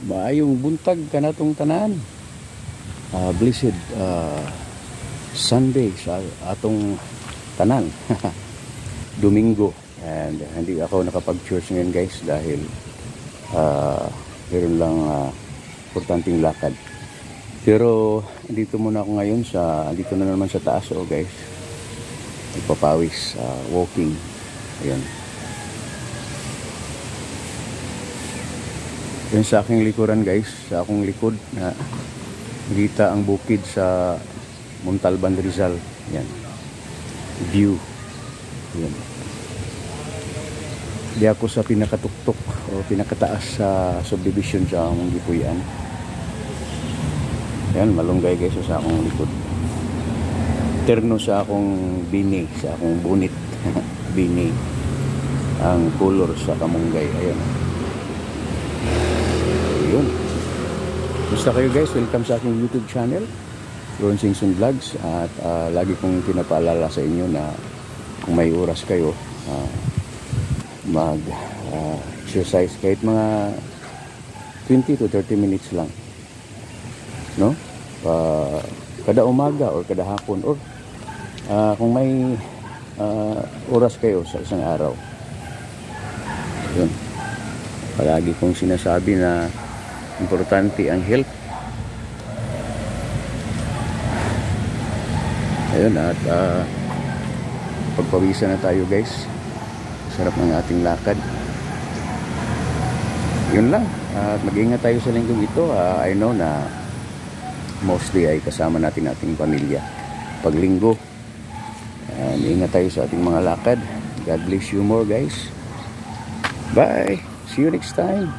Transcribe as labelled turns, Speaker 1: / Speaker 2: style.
Speaker 1: Maayong buntag kanatong tanan. Blessed Sunday sa atong tanan. Domingo. And hindi ako nakapag-church ngayon guys dahil meron lang importanteng lakad. Pero dito muna ako ngayon dito na naman sa taas guys. Ipapawis, walking. Ayan. Yan sa aking likuran guys, sa akong likod na kita ang bukid sa Montalban, Rizal. Yan. View. Yan. Di ako sa pinakatuktok o pinakataas sa subdivision sa among gipuy-an. Yan, malunggay guys sa akong likod. Terno sa akong bini, sa akong bunit. Bini. Ang color sa kamunggay. Ayan. Yun. Basta kayo guys, welcome sa aking YouTube channel, Ron Singson Vlogs. At lagi kong pinapaalala sa inyo na kung may oras kayo, mag-exercise kahit mga 20 to 30 minutes lang. No? Kada umaga or kada hapon or kung may oras kayo sa isang araw. Yun. Palagi kong sinasabi na importante ang health. Ayun, at pagpawisan na tayo guys. Sarap ng ating lakad. Yun lang. At mag-ingat tayo sa linggong ito. I know na mostly ay kasama natin ating pamilya pag linggo. And ingat tayo sa ating mga lakad. God bless you more guys. Bye. See you next time.